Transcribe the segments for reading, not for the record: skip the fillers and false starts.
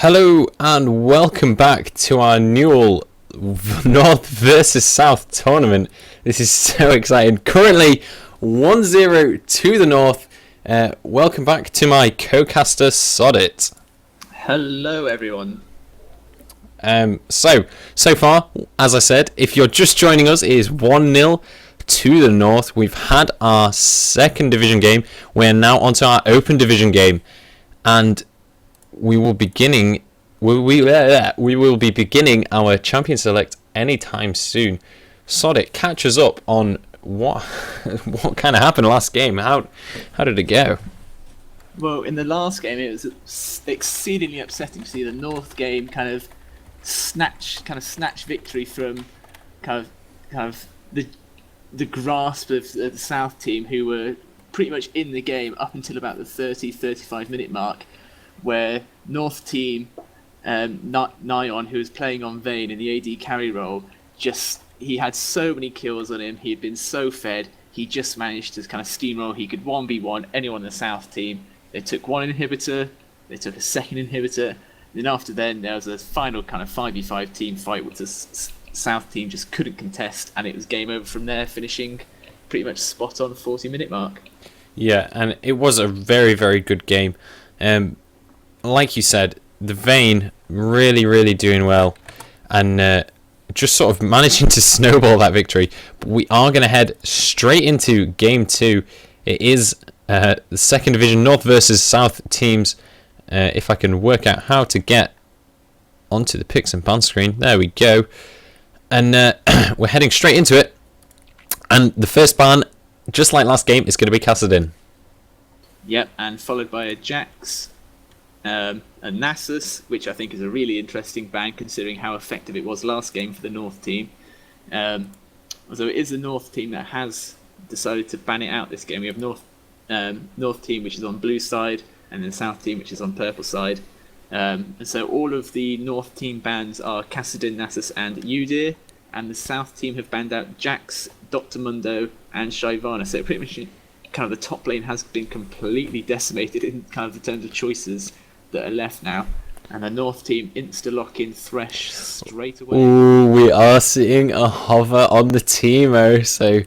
Hello and welcome back to our annual North versus South tournament. This is so exciting. Currently 1-0 to the North. Welcome back to my co-caster Sodit. Hello everyone. So far, as I said, if you're just joining us, it is 1-0 to the North. We've had our second division game. We're now onto our open division game, and we will be beginning our champion select anytime soon. Sodic, catch us up on what kind of happened last game. How did it go? Well, in the last game, it was exceedingly upsetting to see the North game kind of snatch victory from kind of the grasp of the South team, who were pretty much in the game up until about the 35 minute mark, where North team, Nyon, who was playing on Vayne in the AD carry role, he had so many kills on him, he had been so fed, he just managed to kind of steamroll. He could 1v1 anyone in the South team. They took one inhibitor, they took a second inhibitor, then after then there was a final kind of 5v5 team fight which the South team just couldn't contest, and it was game over from there, finishing pretty much spot on 40-minute mark. Yeah, and it was a very, very good game. Like you said, the Vayne really doing well, and just sort of managing to snowball that victory. But we are going to head straight into game 2. It is the second division North versus South teams. If I can work out how to get onto the picks and ban screen, there we go. And we're heading straight into it. And the first ban, just like last game, is going to be Cassadin. Yep, and followed by a Jax. A Nasus, which I think is a really interesting ban considering how effective it was last game for the North team. Although it is the North team that has decided to ban it out this game. We have North team, which is on blue side, and then South team, which is on purple side. And so all of the North team bans are Cassadin, Nasus and Udyr, and the South team have banned out Jax, Dr. Mundo and Shyvana. So pretty much kind of the top lane has been completely decimated in kind of the terms of choices that are left now, and the North team insta-lock in Thresh straight away. Ooh, we are seeing a hover on the Teemo, so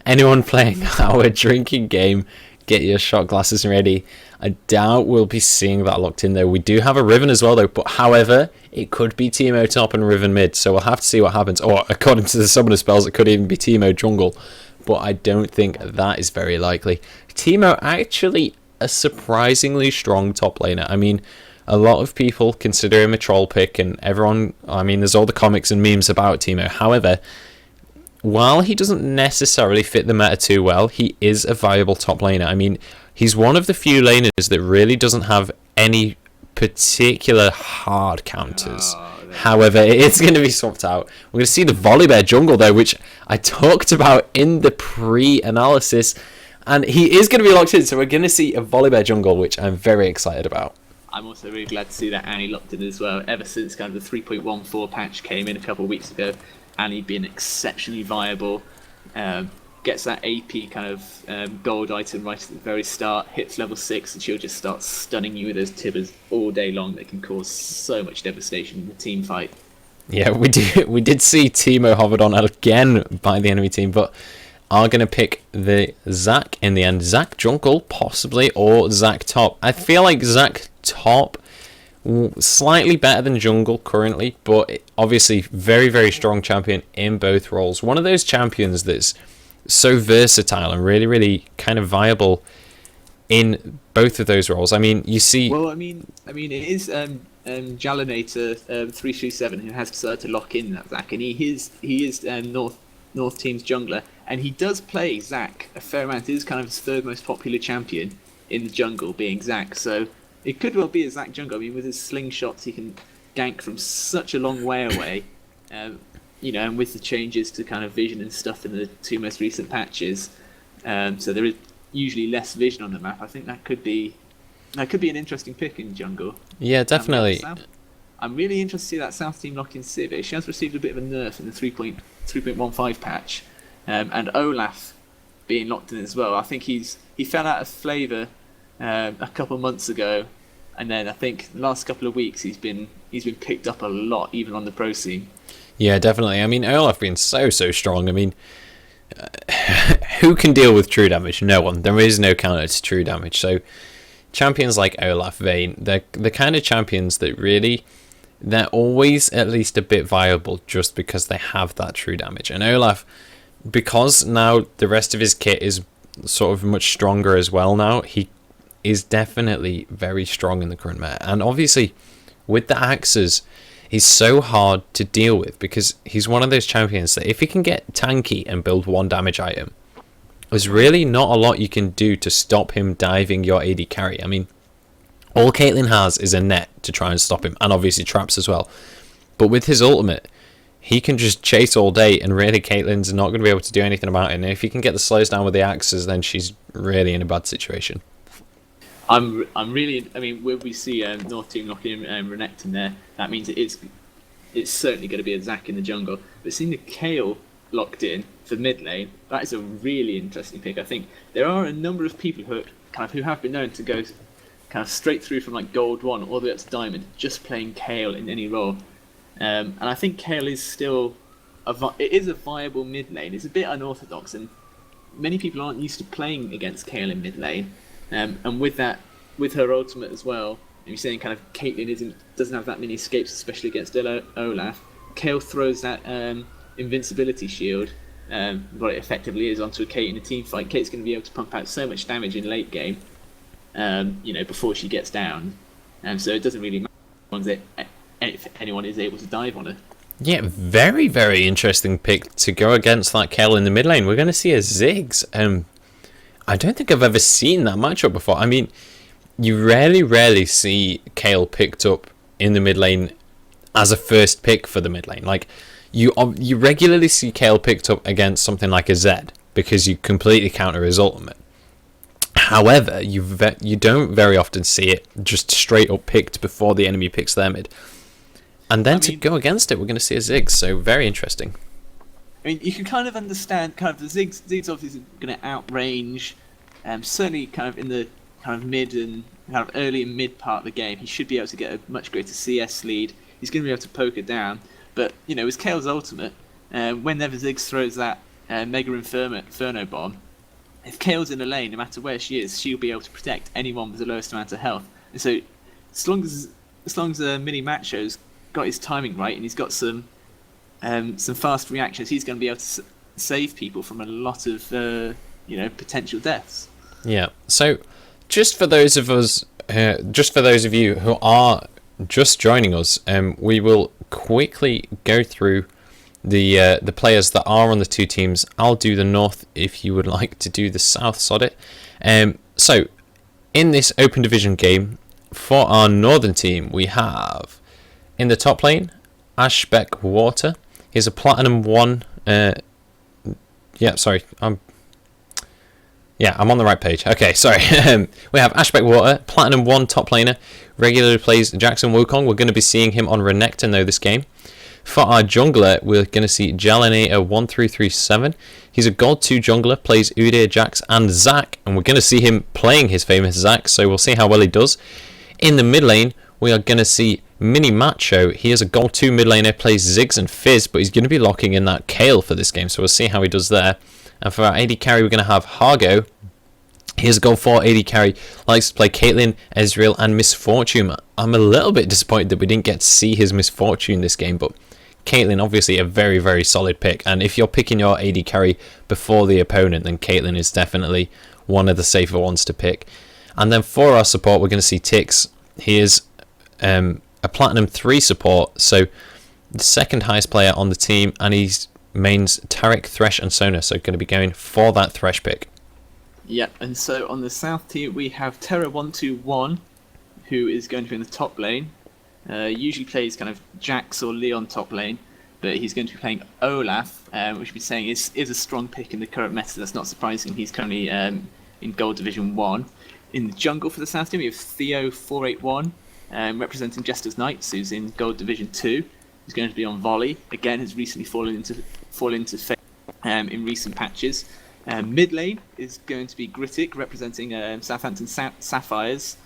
anyone playing our drinking game, get your shot glasses ready. I doubt we'll be seeing that locked in though. We do have a Riven as well though, but however, it could be Teemo top and Riven mid, so we'll have to see what happens. Or according to the summoner spells, it could even be Teemo jungle, but I don't think that is very likely. Teemo actually a surprisingly strong top laner. I mean, a lot of people consider him a troll pick, and everyone, I mean, there's all the comics and memes about Teemo. However, while he doesn't necessarily fit the meta too well, he is a viable top laner. I mean, he's one of the few laners that really doesn't have any particular hard counters. However, it's going to be swapped out. We're going to see the Volibear jungle though, which I talked about in the pre-analysis, and he is going to be locked in, so we're going to see a Volibear jungle, which I'm very excited about. I'm also really glad to see that Annie locked in as well. Ever since kind of the 3.14 patch came in a couple of weeks ago, Annie being exceptionally viable, gets that AP kind of gold item right at the very start, hits level 6, and she'll just start stunning you with those tibbers all day long that can cause so much devastation in the team fight. Yeah, we did see Teemo hovered on again by the enemy team, but are going to pick the Zac in the end. Zac jungle, possibly, or Zac top. I feel like Zac top, slightly better than jungle currently, but obviously very strong champion in both roles. One of those champions that's so versatile and really kind of viable in both of those roles. I mean, you see... Well, I mean, it is Jalinator 337 who has decided to lock in that Zac, and he is North team's jungler, and he does play Zac a fair amount. It is kind of his third most popular champion in the jungle, being Zac, so it could well be a Zac jungle. I mean, with his slingshots, he can gank from such a long way away, and with the changes to kind of vision and stuff in the two most recent patches, so there is usually less vision on the map. I think that could be an interesting pick in jungle. Yeah, definitely. I'm really interested to see that South team lock in Civ. She has received a bit of a nerf in the 3.15 patch, and Olaf being locked in as well. I think he fell out of favour a couple months ago, and then I think the last couple of weeks he's been picked up a lot, even on the pro scene. Yeah, definitely. I mean, Olaf being so strong. I mean, who can deal with true damage? No one. There is no counter to true damage. So champions like Olaf, Vayne, they're the kind of champions that really, they're always at least a bit viable just because they have that true damage. And Olaf, because now the rest of his kit is sort of much stronger as well now, he is definitely very strong in the current meta. And obviously, with the axes, he's so hard to deal with because he's one of those champions that if he can get tanky and build one damage item, there's really not a lot you can do to stop him diving your AD carry. I mean, all Caitlyn has is a net to try and stop him, and obviously traps as well. But with his ultimate, he can just chase all day, and really Caitlyn's not going to be able to do anything about it. And if he can get the slows down with the axes, then she's really in a bad situation. I'm really. I mean, when we see North team locking in Renekton there, that means it's certainly going to be a Zac in the jungle. But seeing the Kayle locked in for mid lane, that is a really interesting pick. I think there are a number of people who have been known to go kind of straight through from like gold 1 all the way up to diamond, just playing Kayle in any role. And I think Kayle is still it is a viable mid lane. It's a bit unorthodox, and many people aren't used to playing against Kayle in mid lane. And with her ultimate as well, you're saying kind of Caitlyn doesn't have that many escapes, especially against Olaf. Kayle throws that invincibility shield, what it effectively is, onto a Kate in a team fight. Kate's going to be able to pump out so much damage in late game, before she gets down. So it doesn't really matter if anyone is able to dive on her. Yeah, very, very interesting pick to go against that Kayle in the mid lane. We're going to see a Ziggs. I don't think I've ever seen that matchup before. I mean, you rarely see Kayle picked up in the mid lane as a first pick for the mid lane. Like, you regularly see Kayle picked up against something like a Zed because you completely counter his ultimate. However, you don't very often see it just straight up picked before the enemy picks their mid. And then to go against it, we're going to see a Ziggs. So very interesting. I mean, you can kind of understand kind of the Ziggs obviously going to outrange, certainly kind of in the kind of mid and kind of early and mid part of the game. He should be able to get a much greater CS lead. He's going to be able to poke it down. But, with Kayle's ultimate, whenever Ziggs throws that Mega Inferno bomb, if Kayle's in a lane, no matter where she is, she'll be able to protect anyone with the lowest amount of health. And so, as long as Mini Macho's got his timing right and he's got some fast reactions, he's going to be able to save people from a lot of potential deaths. Yeah. So, just for those of you who are just joining us, we will quickly go through the players that are on the two teams. I'll do the North if you would like to do the South, sod it. So, in this Open Division game, for our Northern team, we have in the top lane Ashbeck Water. He's a Platinum 1. I'm on the right page. Okay, sorry. We have Ashbeck Water, Platinum 1 top laner, regularly plays Jackson Wukong. We're going to be seeing him on Renekton though this game. For our jungler, we're going to see Jalinator 1337. He's a Gold 2 jungler, plays Udyr, Jax and Zac, and we're going to see him playing his famous Zac, so we'll see how well he does. In the mid lane, we are going to see Mini Macho. He is a Gold 2 mid laner, plays Ziggs and Fizz, but he's going to be locking in that Kayle for this game, so we'll see how he does there. And for our AD carry, we're going to have Hargo. Here's a Gold 4 AD carry, likes to play Caitlyn, Ezreal and Miss Fortune. I'm a little bit disappointed that we didn't get to see his Miss Fortune this game, but Caitlyn obviously a very, very solid pick. And if you're picking your AD carry before the opponent, then Caitlyn is definitely one of the safer ones to pick. And then for our support, we're going to see Tix. He is a Platinum 3 support, so the second highest player on the team, and he's mains Taric, Thresh and Sona, so going to be going for that Thresh pick. Yeah, and so on the South team we have Terra121, who is going to be in the top lane. Usually plays kind of Jax or Leon top lane, but he's going to be playing Olaf, which we're saying is a strong pick in the current meta. That's not surprising. He's currently in Gold Division 1. In the jungle for the South team we have Theo481, representing Jester's Knights, who's in Gold Division 2. He's going to be on Volley. Again, has recently fallen into fame in recent patches. Mid lane is going to be Grittic, representing Southampton Sapphires.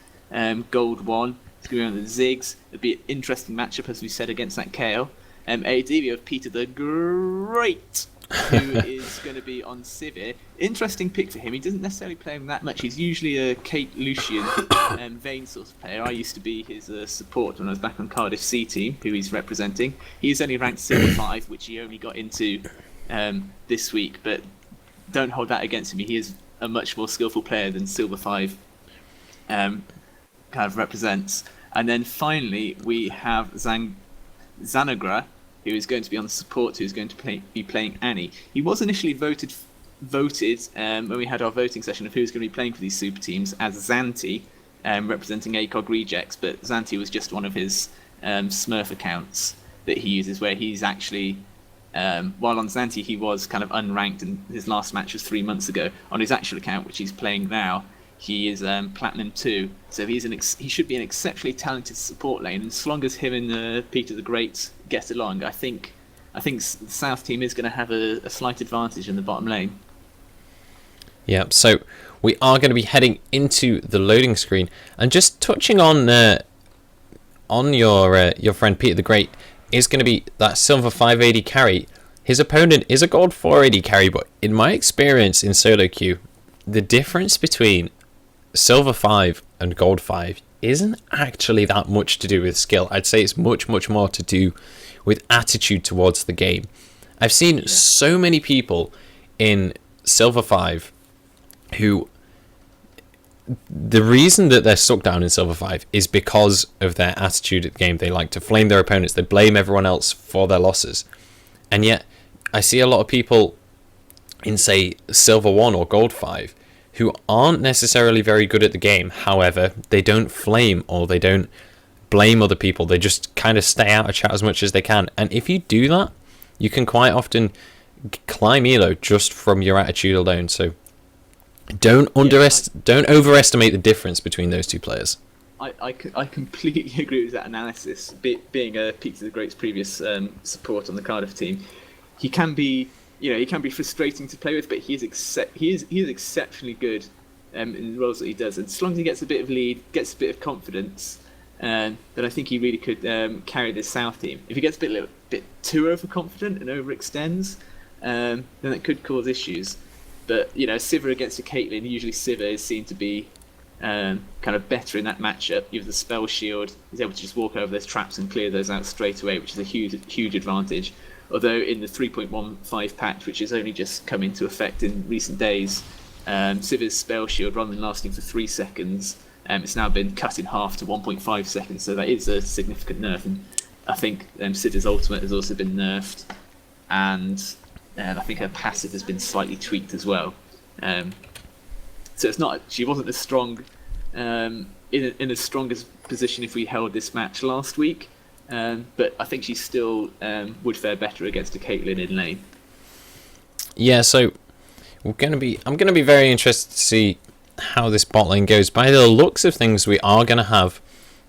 Gold 1. It's going to be on the Ziggs. It'll be an interesting matchup, as we said, against that Kale. AD, we have Peter the Great, who is going to be on Sivir. Interesting pick for him. He doesn't necessarily play him that much. He's usually a Kate Lucian Vayne sort of player. I used to be his support when I was back on Cardiff C team, who he's representing. He's only ranked Silver 5, which he only got into this week, but don't hold that against him. He is a much more skillful player than Silver 5 kind of represents. And then finally, we have Xanagra, who is going to be on the support, who's going to be playing Annie. He was initially voted when we had our voting session of who's going to be playing for these super teams as Xanti, representing ACOG Rejects, but Xanti was just one of his Smurf accounts that he uses, where he's actually, while on Xanti he was kind of unranked, and his last match was 3 months ago. On his actual account, which he's playing now, he is Platinum 2, so he should be an exceptionally talented support lane, and as long as him and Peter the Great get along, I think the South team is going to have a slight advantage in the bottom lane. Yeah, so we are going to be heading into the loading screen, and just touching on your friend Peter the Great is going to be that Silver 5 AD carry. His opponent is a Gold 4 AD carry, but in my experience in solo queue, the difference between Silver 5 and Gold 5 isn't actually that much to do with skill. I'd say it's much more to do with attitude towards the game. I've seen so many people in Silver 5 who, the reason that they're stuck down in Silver 5 is because of their attitude at the game. They like to flame their opponents, they blame everyone else for their losses. And yet I see a lot of people in, say, Silver 1 or Gold 5 who aren't necessarily very good at the game. However, they don't flame or they don't blame other people. They just kind of stay out of chat as much as they can. And if you do that, you can quite often climb elo just from your attitude alone. So don't overestimate the difference between those two players. I completely agree with that analysis. Being Peter the Great's previous support on the Cardiff team, he can be frustrating to play with, but he is exceptionally good in the roles that he does. And as long as he gets a bit of lead, gets a bit of confidence, then I think he really could carry this South team. If he gets a bit too overconfident and overextends, then it could cause issues. But Sivir against a Caitlyn, usually Sivir is seen to be kind of better in that matchup. You have the spell shield; he's able to just walk over those traps and clear those out straight away, which is a huge advantage. Although in the 3.15 patch, which has only just come into effect in recent days, Sivir's spell shield, rather than lasting for 3 seconds, it's now been cut in half to 1.5 seconds, so that is a significant nerf. And I think Sivir's ultimate has also been nerfed, and I think her passive has been slightly tweaked as well. So it's not, she wasn't as strong in as strong as position if we held this match last week. But I think she still would fare better against a Caitlyn in lane. Yeah, so I'm going to be very interested to see how this bot lane goes. By the looks of things, we are going to have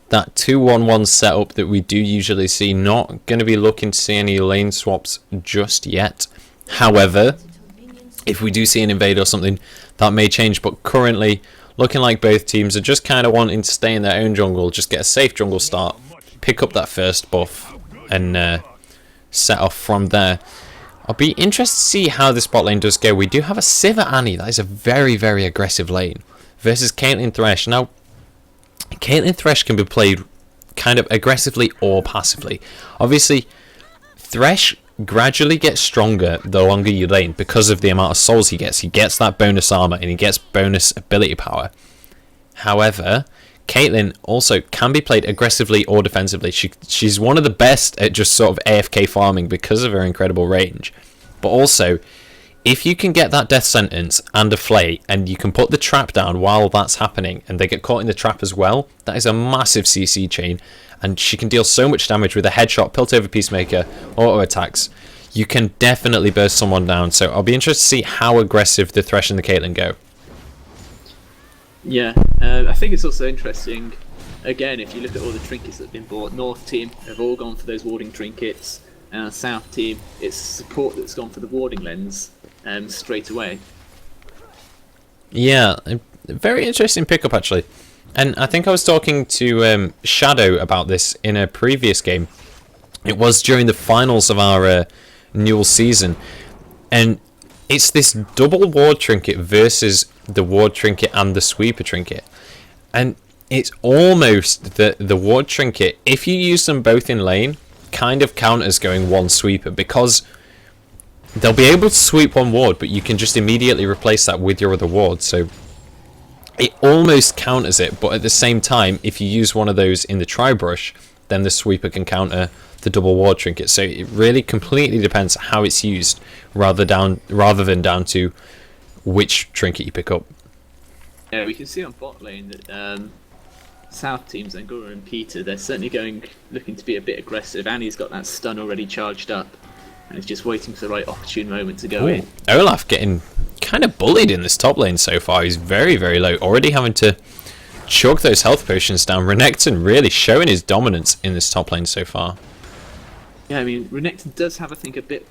that 2-1-1 setup that we do usually see. Not going to be looking to see any lane swaps just yet. However, if we do see an invade or something, that may change. But currently, looking like both teams are just kind of wanting to stay in their own jungle, just get a safe jungle start, pick up that first buff, and set off from there. I'll be interested to see how this bot lane does go. We do have a Sivir Annie. That is a very aggressive lane versus Caitlyn Thresh. Now, Caitlyn Thresh can be played kind of aggressively or passively. Obviously, Thresh gradually gets stronger the longer you lane because of the amount of souls he gets. He gets that bonus armor and he gets bonus ability power. However, Caitlyn also can be played aggressively or defensively. She's one of the best at just sort of AFK farming because of her incredible range. But also, if you can get that death sentence and a flay, and you can put the trap down while that's happening, and they get caught in the trap as well, that is a massive CC chain, and she can deal so much damage with a headshot, Pilt over Peacemaker, auto attacks. You can definitely burst someone down, so I'll be interested to see how aggressive the Thresh and the Caitlyn go. Yeah, I think it's also interesting, again, if you look at all the trinkets that have been bought, North team have all gone for those warding trinkets, and South team, it's support that's gone for the warding lens straight away. Yeah, very interesting pickup actually. And I think I was talking to Shadow about this in a previous game. It was during the finals of our Newell season. And it's this double ward trinket versus the ward trinket and the sweeper trinket. And it's almost the ward trinket, if you use them both in lane, kind of counters going one sweeper, because they'll be able to sweep one ward, but you can just immediately replace that with your other ward. So it almost counters it, but at the same time, if you use one of those in the tri-brush, then the sweeper can counter the double ward trinket. So it really completely depends how it's used, rather than down to which trinket you pick up. Yeah, we can see on bot lane that South teams, Angora and Peter, they're certainly looking to be a bit aggressive. Annie's got that stun already charged up, and is just waiting for the right opportune moment to go in. Olaf getting kind of bullied in this top lane so far. He's very, very low, already having to chug those health potions down. Renekton really showing his dominance in this top lane so far. Yeah, I mean, Renekton does have, I think, a bit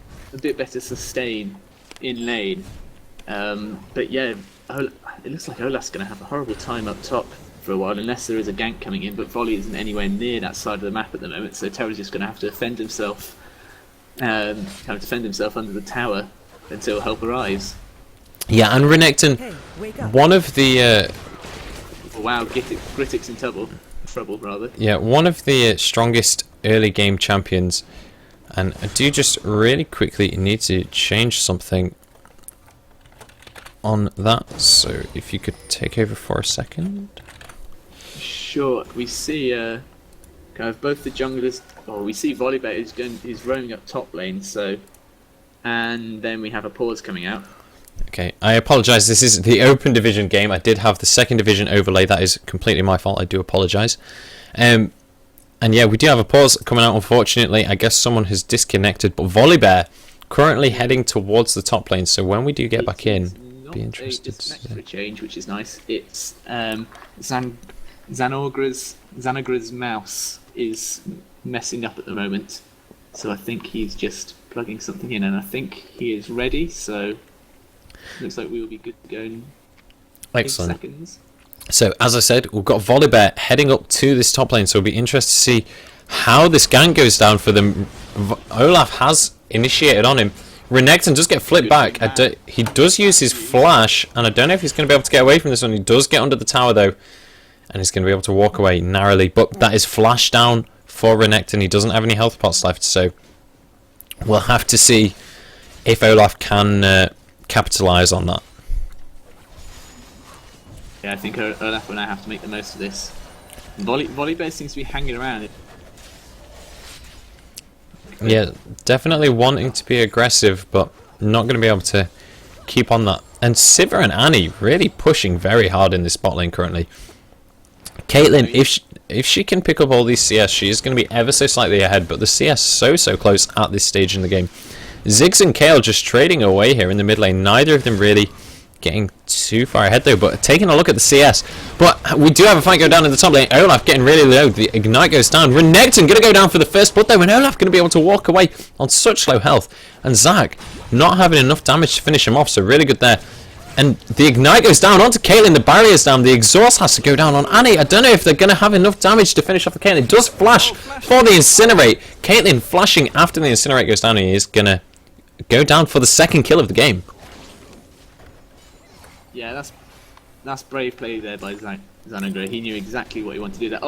better sustain in lane, but yeah, it looks like Olaf's going to have a horrible time up top for a while, unless there is a gank coming in. But Volley isn't anywhere near that side of the map at the moment, so Terra's just going to have to defend himself, under the tower until help arrives. Yeah, and Renekton, one of the wow, Grittick's in trouble rather. Yeah, one of the strongest early game champions. And I do just really quickly need to change something on that. So if you could take over for a second. Sure. We see kind of both the junglers. Or we see Volibear is roaming up top lane. So, and then we have a pause coming out. Okay, I apologise. This is the Open Division game. I did have the second division overlay. That is completely my fault. I do apologise. And yeah, we do have a pause coming out, unfortunately. I guess someone has disconnected. But Volibear currently heading towards the top lane. So when we do get back in, be interested to see. For a change, which is nice. It's Xanagra's mouse is messing up at the moment. So I think he's just plugging something in. And I think he is ready. So looks like we will be good to go in 8 seconds. So, as I said, we've got Volibear heading up to this top lane, so it'll be interesting to see how this gank goes down for them. Olaf has initiated on him. Renekton does get flipped back. He does use his flash, and I don't know if he's going to be able to get away from this one. He does get under the tower, though, and he's going to be able to walk away narrowly. But that is flash down for Renekton. He doesn't have any health pots left, so we'll have to see if Olaf can capitalise on that. Yeah, I think Olaf will now have to make the most of this. Volibear seems to be hanging around. Yeah, definitely wanting to be aggressive, but not going to be able to keep on that. And Sivir and Annie really pushing very hard in this bot lane currently. Caitlyn, if she can pick up all these CS, she is going to be ever so slightly ahead, but the CS so close at this stage in the game. Ziggs and Kayle just trading away here in the mid lane. Neither of them really getting too far ahead though, but taking a look at the CS. But we do have a fight go down in the top lane. Olaf getting really low. The Ignite goes down. Renekton going to go down for the first blood though, and Olaf going to be able to walk away on such low health. And Zac not having enough damage to finish him off, so really good there. And the Ignite goes down onto Caitlyn. The barrier's down. The Exhaust has to go down on Annie. I don't know if they're going to have enough damage to finish off the Caitlyn. It does flash for the Incinerate. Caitlyn flashing after the Incinerate goes down, and he is going to go down for the second kill of the game. Yeah, that's brave play there by Xanagra. He knew exactly what he wanted to do there.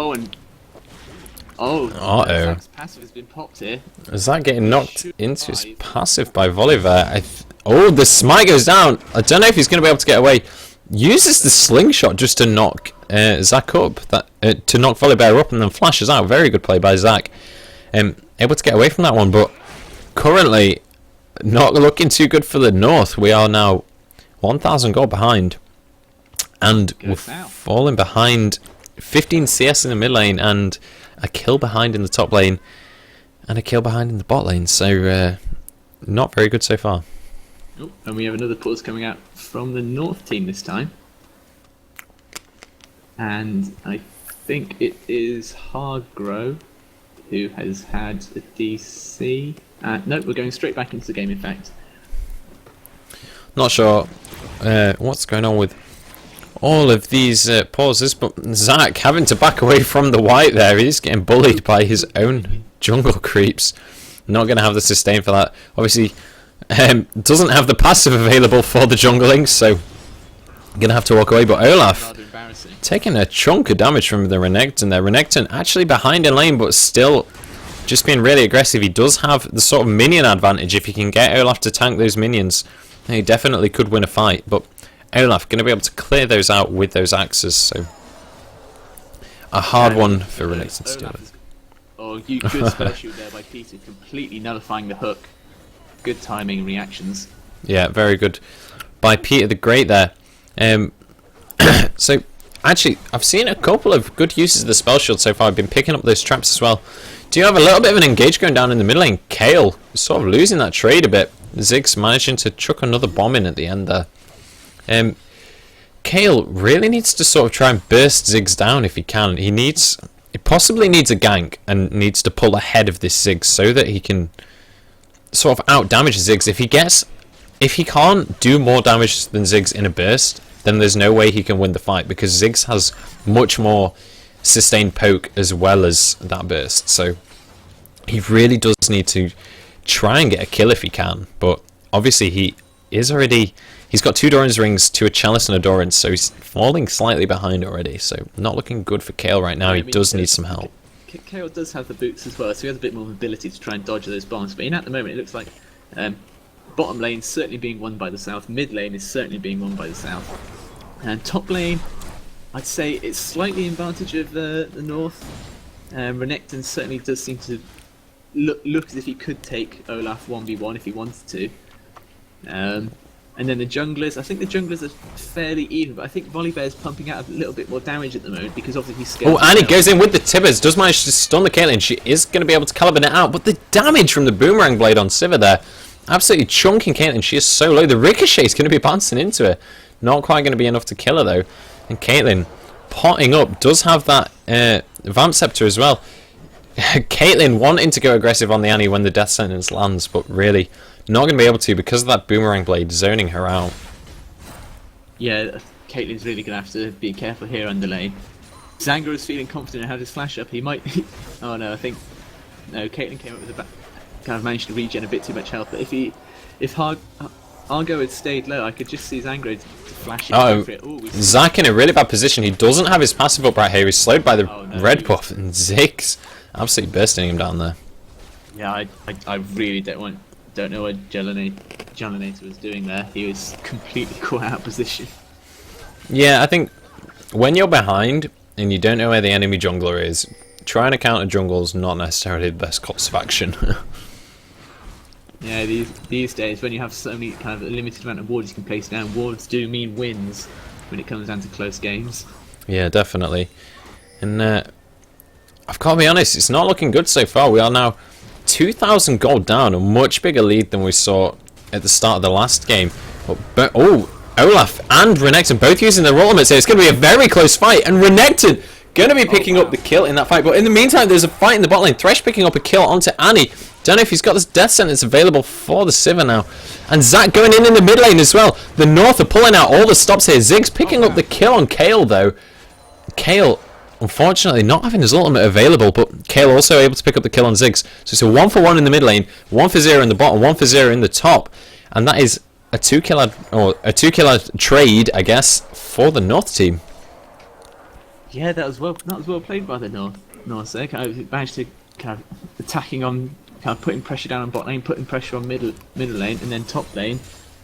Zac's passive has been popped here. Is that getting knocked into his passive by Volibear? The smite goes down. I don't know if he's going to be able to get away. Uses the slingshot just to knock Zac up, to knock Volibear up, and then flashes out. Very good play by Zac. Able to get away from that one, but currently not looking too good for the North. We are now 1,000 gold behind, and we're falling behind 15 CS in the mid lane, and a kill behind in the top lane, and a kill behind in the bot lane, so not very good so far. Oh, and we have another pause coming out from the North team this time, and I think it is Hargrow who has had a DC. No, we're going straight back into the game, in fact. Not sure what's going on with all of these pauses, but Zach having to back away from the white there. He's getting bullied by his own jungle creeps. Not going to have the sustain for that. Obviously, doesn't have the passive available for the jungling, so going to have to walk away. But Olaf taking a chunk of damage from the Renekton there. Renekton actually behind in lane, but still just being really aggressive. He does have the sort of minion advantage. If he can get Olaf to tank those minions, he definitely could win a fight. But Olaf going to be able to clear those out with those axes, so a hard one for Renekton to do it. Oh, good spell shoot there by Peter, completely nullifying the hook. Good timing and reactions. Yeah, very good by Peter the Great there. So, actually, I've seen a couple of good uses of the spell shield so far. I've been picking up those traps as well. Do you have a little bit of an engage going down in the middle lane? Kale sort of losing that trade a bit. Ziggs managing to chuck another bomb in at the end there. Kale really needs to sort of try and burst Ziggs down if he can. He possibly needs a gank and needs to pull ahead of this Ziggs so that he can sort of out damage Ziggs. If he can't do more damage than Ziggs in a burst, then there's no way he can win the fight, because Ziggs has much more sustained poke as well as that burst. So he really does need to try and get a kill if he can. But obviously he's got 2 Doran's rings, 2 a Chalice and a Doran, so he's falling slightly behind already. So not looking good for Kale right now. He does need some help. Kale does have the boots as well, so he has a bit more mobility to try and dodge those bombs. But at the moment, it looks like bottom lane is certainly being won by the south. Mid lane is certainly being won by the south. And top lane, I'd say it's slightly in advantage of the north. Renekton certainly does seem to look as if he could take Olaf 1v1 if he wanted to. And then the junglers, I think the junglers are fairly even, but I think Volibear is pumping out a little bit more damage at the moment because obviously he's scared. Oh, and he goes in with the Tibbers, does manage to stun the Caitlyn. She is going to be able to caliber it out, but the damage from the Boomerang Blade on Sivir there, absolutely chunking Caitlyn. She is so low. The Ricochet is going to be bouncing into her. Not quite going to be enough to kill her though. And Caitlyn, potting up, does have that Vamp Scepter as well. Caitlyn wanting to go aggressive on the Annie when the Death Sentence lands, but really not going to be able to because of that Boomerang Blade zoning her out. Yeah, Caitlyn's really going to have to be careful here under lane. Zanger is feeling confident in how to flash up. He might... oh no, I think... No, Caitlyn came up with a kind of managed to regen a bit too much health, but if Argo had stayed low, I could just see Zanger to flash it for it. Ooh, Zach in a really bad position. He doesn't have his passive up right here. He's slowed by the red buff, and Ziggs absolutely bursting him down there. Yeah, I really don't know what Jelanator was doing there. He was completely caught out of position. Yeah, I think when you're behind and you don't know where the enemy jungler is, trying to counter jungle is not necessarily the best course of action. Yeah, these days when you have so many kind of a limited amount of wards you can place down, wards do mean wins when it comes down to close games. Yeah, definitely. And I've got to be honest, it's not looking good so far. We are now 2,000 gold down, a much bigger lead than we saw at the start of the last game. But Olaf and Renekton both using their ultimates here. It's going to be a very close fight, and Renekton going to be picking up the kill in that fight. But in the meantime, there's a fight in the bot lane. Thresh picking up a kill onto Annie. Don't know if he's got this Death Sentence available for the Sivir now. And Zach going in the mid lane as well. The North are pulling out all the stops here. Ziggs picking up the kill on Kale though. Kale, unfortunately, not having his ultimate available, but Kale also able to pick up the kill on Ziggs. So it's a 1-for-1 in the mid lane, 1-for-0 in the bottom, 1-for-0 in the top. And that is a 2-killer trade, I guess, for the North team. Yeah, that was well played by the North. There, kind of managed to kind of attacking on, kind of putting pressure down on bot lane, putting pressure on middle lane, and then top lane.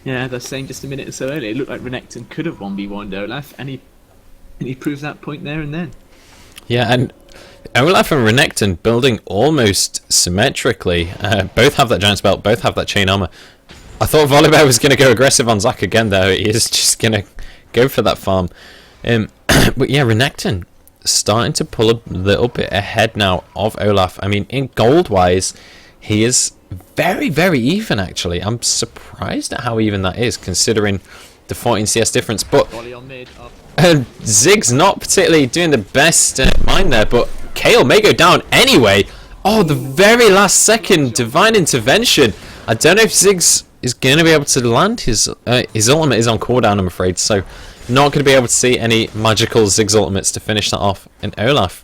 Yeah, that's saying just a minute or so earlier, it looked like Renekton could have 1v1'd Olaf, and he proved that point there and then. Yeah, and Olaf and Renekton building almost symmetrically. Both have that giant belt, both have that chain armor. I thought Volibear was going to go aggressive on Zac again though. He is just going to go for that farm. But yeah, Renekton starting to pull a little bit ahead now of Olaf. I mean, in gold-wise, he is very, very even actually. I'm surprised at how even that is, considering the 14 CS difference. But Ziggs not particularly doing the best mine there, but Kale may go down anyway. Oh, the very last second divine intervention. I don't know if Ziggs is going to be able to land his ultimate is on cooldown, I'm afraid. So Not going to be able to see any magical Ziggs ultimates to finish that off. And Olaf,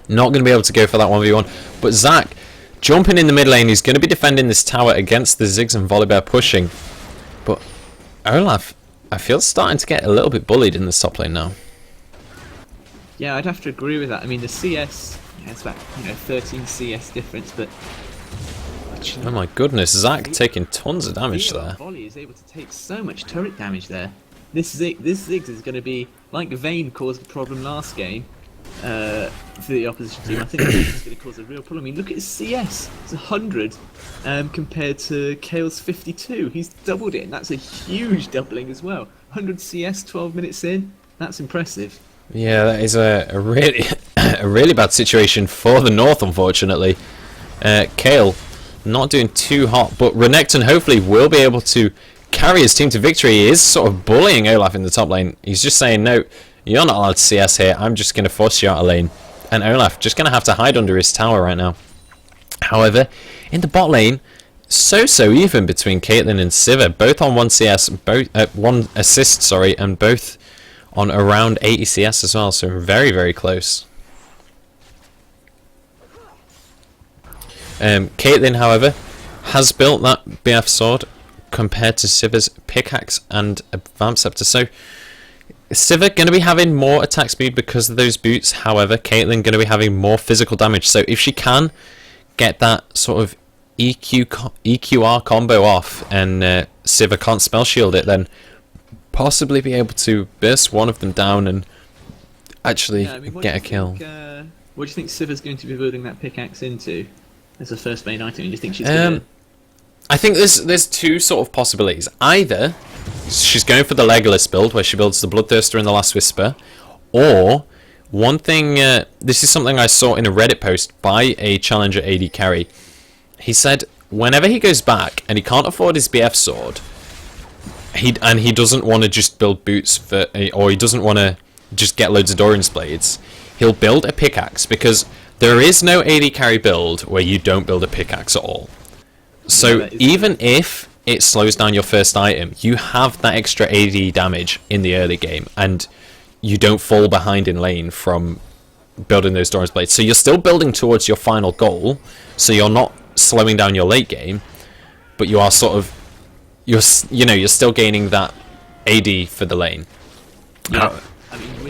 not going to be able to go for that 1v1. But Zac, jumping in the mid lane, he's going to be defending this tower against the Ziggs and Volibear pushing. But Olaf, I feel starting to get a little bit bullied in this top lane now. Yeah, I'd have to agree with that. I mean, the CS, it's about 13 CS difference, but oh my goodness, Zac taking tons of damage there. Volley is able to take so much turret damage there. This Ziggs is going to be like Vayne caused a problem last game for the opposition team. I think Ziggs is going to cause a real problem. I mean, look at his CS; it's 100 compared to Kale's 52. He's doubled it, and that's a huge doubling as well. 100 CS, 12 minutes in. That's impressive. Yeah, that is a really a really bad situation for the North, unfortunately. Kale not doing too hot, but Renekton hopefully will be able to carry his team to victory. He is sort of bullying Olaf in the top lane. He's just saying, no, you're not allowed to CS here. I'm just going to force you out of lane. And Olaf just going to have to hide under his tower right now. However, in the bot lane, so even between Caitlyn and Sivir, both on 1 CS, both 1 assist, sorry, and both on around 80 CS as well. So very close. Caitlyn, however, has built that BF sword compared to Sivir's pickaxe and advanced scepter. So Sivir going to be having more attack speed because of those boots. However, Caitlyn going to be having more physical damage. So if she can get that sort of EQR combo off and Sivir can't spell shield it, then possibly be able to burst one of them down and actually get a kill. What do you think Sivir's going to be building that pickaxe into as a first main item? Do you think she's going to... I think there's two sort of possibilities. Either she's going for the Legolas build where she builds the Bloodthirster and the Last Whisper, or one thing, this is something I saw in a Reddit post by a challenger AD carry. He said whenever he goes back and he can't afford his BF sword, he doesn't want to just build boots for, or he doesn't want to just get loads of Doran's blades, he'll build a pickaxe, because there is no AD carry build where you don't build a pickaxe at all. So even if it slows down your first item, you have that extra AD damage in the early game, and you don't fall behind in lane from building those Doran's blades. So you're still building towards your final goal, so you're not slowing down your late game, but you are sort of, you're still gaining that AD for the lane. Yeah. I mean,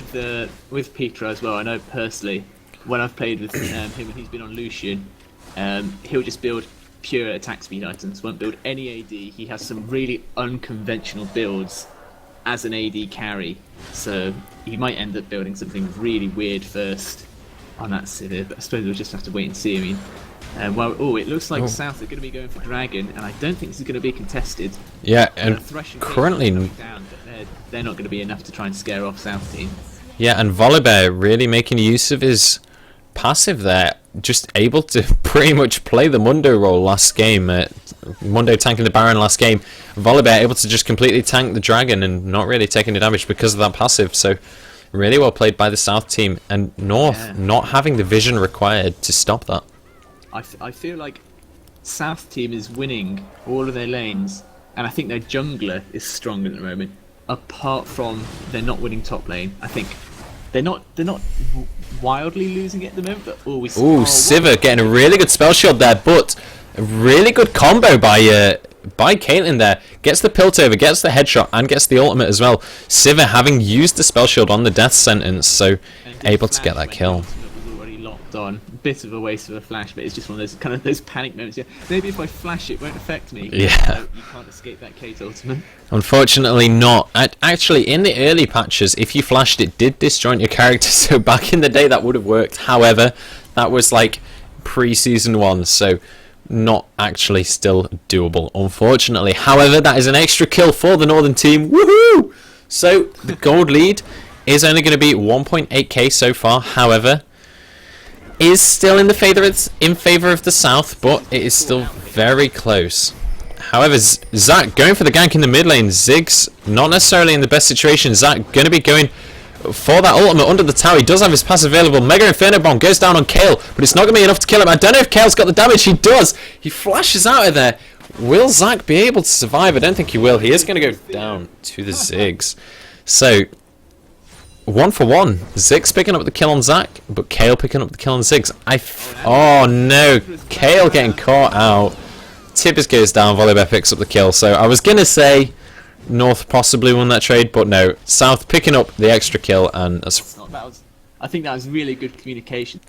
with Petra as well, I know personally, when I've played with him and he's been on Lucian, he'll just build pure attack speed items, won't build any AD. He has some really unconventional builds as an AD carry, so he might end up building something really weird first on that Sivir, but I suppose we'll just have to wait and see. I mean, it looks like South are going to be going for Dragon, and I don't think this is going to be contested. Yeah, and currently down, but they're not going to be enough to try and scare off South team. Yeah, and Volibear really making use of his passive there, just able to pretty much play the Mundo role last game. Mundo tanking the Baron last game, Volibear able to just completely tank the Dragon and not really taking the damage because of that passive. So really well played by the South team, and North not having the vision required to stop that. I feel like South team is winning all of their lanes, and I think their jungler is strong at the moment, apart from they're not winning top lane. I think they're not wildly losing it at the moment, but always. Sivir getting a really good spell shield there, but a really good combo by Caitlyn there. Gets the Piltover, gets the headshot, and gets the ultimate as well. Sivir having used the spell shield on the death sentence, so able to get that kill. Was already locked on. Bit of a waste of a flash, but it's just one of those panic moments. Yeah, maybe if I flash it won't affect me. Yeah, you can't escape that Kate ultimate. Unfortunately not. Actually, in the early patches, if you flashed it, did disjoint your character, so back in the day that would have worked. However, that was like pre-season 1, so not actually still doable, unfortunately. However, that is an extra kill for the Northern team. Woohoo! So the gold lead is only going to be 1.8k so far. However, is still in favour of the South, but it is still very close. However, Zac going for the gank in the mid lane. Ziggs not necessarily in the best situation. Zac going to be going for that ultimate under the tower. He does have his pass available. Mega Inferno Bomb goes down on Kale, but it's not going to be enough to kill him. I don't know if Kale's got the damage. He does. He flashes out of there. Will Zac be able to survive? I don't think he will. He is going to go down to the Ziggs. So, 1-for-1. Ziggs picking up the kill on Zac, but Kale picking up the kill on Ziggs. Oh no, Kale getting caught out. Tibbers goes down, Volibear picks up the kill. So I was going to say North possibly won that trade, but no. South picking up the extra kill, and I think that was really good communication.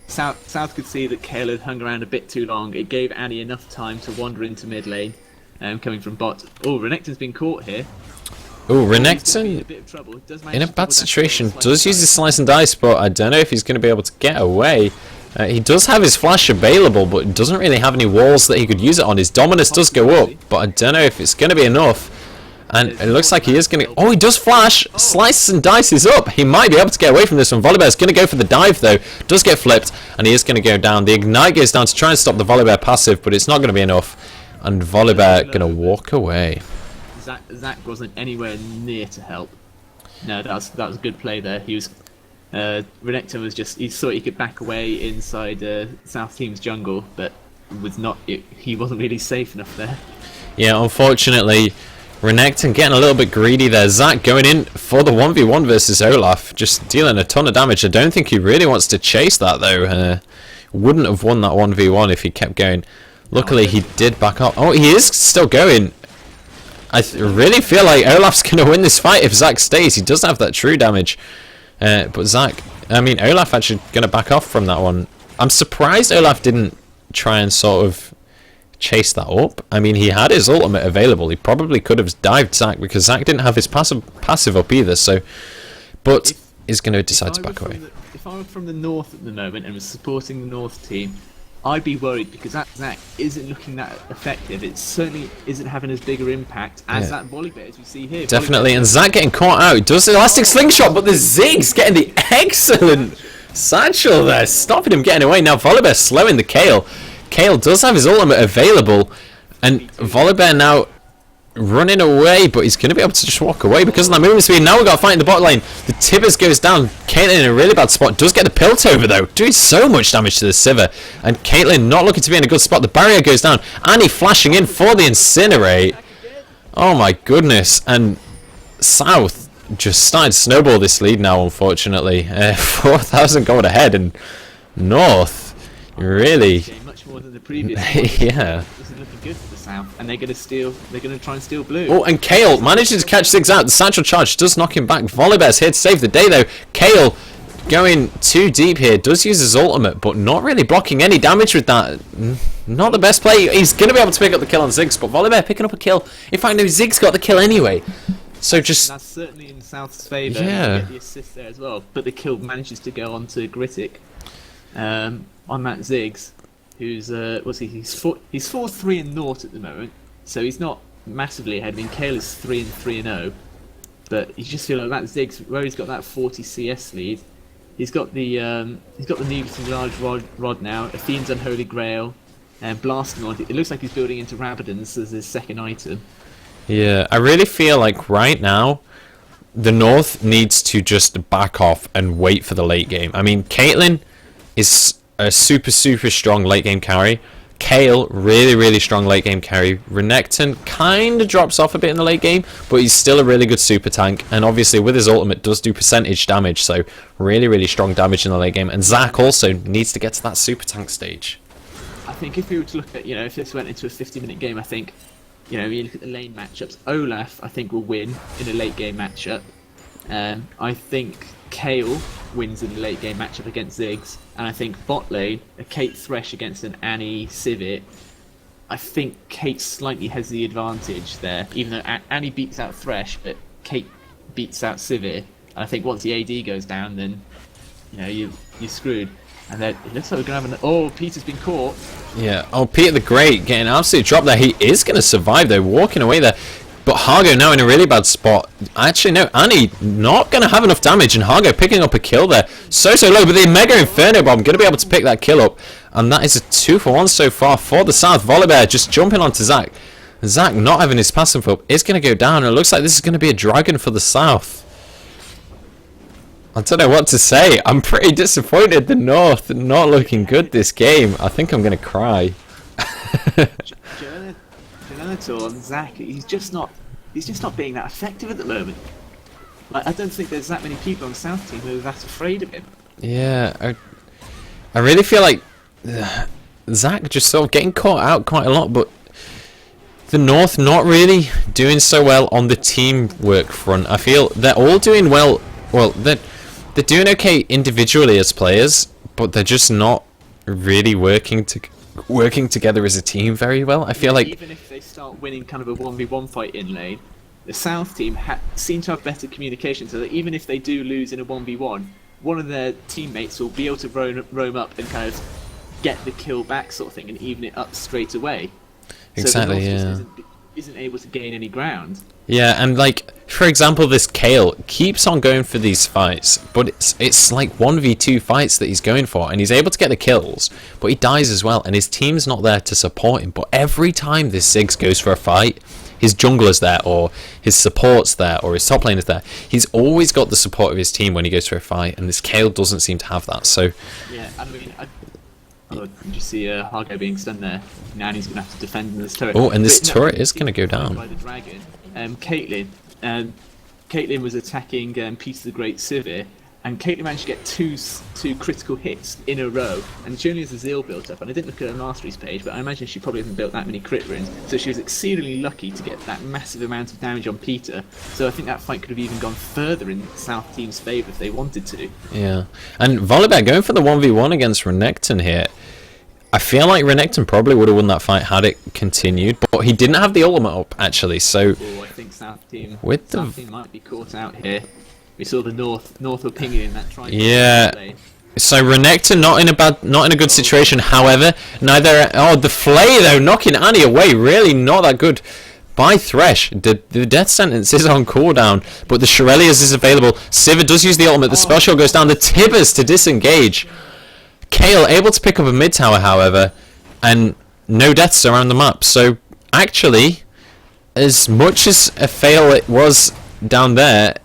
South could see that Kale had hung around a bit too long. It gave Annie enough time to wander into mid lane, coming from bot. Oh, Renekton's been caught here. Oh, Renekton, in a bad situation, does use his slice and dice, but I don't know if he's going to be able to get away. He does have his flash available, but doesn't really have any walls that he could use it on. His dominance does go up, but I don't know if it's going to be enough. And it looks like he is going to... Oh, he does flash! Slices and dices up! He might be able to get away from this one. Volibear's going to go for the dive, though. Does get flipped, and he is going to go down. The Ignite goes down to try and stop the Volibear passive, but it's not going to be enough. And Volibear going to walk away. Zac wasn't anywhere near to help. No, that was a good play there. He was... Renekton was just... He thought he could back away inside South Team's jungle, but was not... he wasn't really safe enough there. Yeah, unfortunately... Renekton getting a little bit greedy there. Zac going in for the 1v1 versus Olaf, just dealing a ton of damage. I don't think he really wants to chase that though. Wouldn't have won that 1v1 if he kept going. Luckily he did back up. Oh, he is still going. I really feel like Olaf's going to win this fight if Zac stays. He does have that true damage. But Olaf actually going to back off from that one. I'm surprised Olaf didn't try and sort of chase that up. I mean, he had his ultimate available. He probably could have dived Zac because Zac didn't have his passive up either. So, but he's going to decide to back away. If I were from the north at the moment and was supporting the north team, I'd be worried because that Zac isn't looking that effective. It certainly isn't having as big an impact as that Volibear as we see here. Definitely, and Zac getting caught out. He does the elastic slingshot, but the Ziggs getting the excellent satchel there, stopping him getting away. Now Volibear slowing the Kale. Kale does have his ultimate available, and Volibear now running away, but he's going to be able to just walk away because of that movement speed. Now we've got to fight in the bot lane. The Tibbers goes down. Caitlyn in a really bad spot. Does get the Piltover though, doing so much damage to the Sivir, and Caitlyn not looking to be in a good spot. The barrier goes down. Annie flashing in for the Incinerate. Oh my goodness, and South just started to snowball this lead now, unfortunately. 4,000 gold ahead, and North really... more than the previous one. Yeah. This is looking good for the South, and they're going to try and steal blue. Oh, and Kale manages to catch Ziggs out. The satchel charge does knock him back. Volibear's here to save the day though. Kale going too deep here, does use his ultimate, but not really blocking any damage with that. Not the best play. He's going to be able to pick up the kill on Ziggs, but Volibear picking up a kill. In fact, no, Ziggs got the kill anyway. So just... That's certainly in South's favour. Yeah. Get the assist there as well, but the kill manages to go on to Grittic on that Ziggs. Who's what's he? He's 4-3 and 0 at the moment, so he's not massively ahead. I mean, Kale is 3-3-0, but you just feel like that Ziggs, where he's got that 40 CS lead. He's got the needlessly large rod now. Athene's Unholy Grail, and blasting on it. It looks like he's building into Rabadon's as his second item. Yeah, I really feel like right now the North needs to just back off and wait for the late game. I mean, Caitlyn is a super strong late game carry. Kale, really strong late game carry. Renekton kind of drops off a bit in the late game, but he's still a really good super tank, and obviously with his ultimate does do percentage damage, so really strong damage in the late game. And Zac also needs to get to that super tank stage. I think if we were to look at, if this went into a 50-minute game, I think, you look at the lane matchups, Olaf I think will win in a late game matchup. I think Kale wins in the late game matchup against Ziggs, and I think bot lane, a Kate Thresh against an Annie Sivir, I think Kate slightly has the advantage there, even though Annie beats out Thresh, but Kate beats out Sivir. And I think once the AD goes down, then you're screwed. And then it looks like we're gonna have oh, Peter's been caught. Yeah. Oh, Peter the Great getting an absolute drop there. He is gonna survive though, walking away there. But Hargo now in a really bad spot. Actually, no, Annie not going to have enough damage, and Hargo picking up a kill there. So low, but the Mega Inferno Bomb going to be able to pick that kill up. And that is a 2-for-1 so far for the South. Volibear just jumping onto Zac. Zac not having his passive up is going to go down, and it looks like this is going to be a dragon for the South. I don't know what to say. I'm pretty disappointed the North not looking good this game. I think I'm going to cry. On Zac, he's just not being that effective at the moment. Like, I don't think there's that many people on the South team who are that afraid of him. Yeah, I really feel like Zach just sort of getting caught out quite a lot, but the North not really doing so well on the teamwork front. I feel they're all doing well. Well, they're doing okay individually as players, but they're just not really working together as a team very well. I feel like even if they start winning kind of a 1v1 fight in lane, the South team seem to have better communication, so that even if they do lose in a 1v1, one of their teammates will be able to roam up and kind of get the kill back sort of thing and even it up straight away. exactly, so the yeah. North just isn't able to gain any ground. Yeah, and like for example, this Kale keeps on going for these fights, but it's like 1v2 fights that he's going for, and he's able to get the kills, but he dies as well, and his team's not there to support him. But every time this Ziggs goes for a fight, his jungler's there, or his support's there, or his top laner's there. He's always got the support of his team when he goes for a fight, and this Kale doesn't seem to have that. So Yeah, I mean, did you see Hargo being stunned there? Now he's going to have to defend in this turret. oh, and this But, turret is going to go down. By the dragon. Caitlyn was attacking Peter the Great Sivir, and Caitlyn managed to get two critical hits in a row, and she only has a zeal built up. And I didn't look at her masteries page, but I imagine she probably hasn't built that many crit runes, so she was exceedingly lucky to get that massive amount of damage on Peter. So I think that fight could have even gone further in the South team's favour if they wanted to. Yeah, and Volibear going for the 1v1 against Renekton here. I feel like Renekton probably would have won that fight had it continued, but he didn't have the ultimate up actually. So I think South team might be caught out here. We saw the North opinion in that triangle. Yeah. So Renekton not in a good situation. However, neither the Flay though knocking Annie away, really not that good by Thresh. The death sentence is on cooldown, but the Shurelias is available. Sivir does use the ultimate. The spell shot goes down. The Tibbers to disengage. Kale able to pick up a mid tower, however, and no deaths around the map. So actually, as much as a fail it was down there,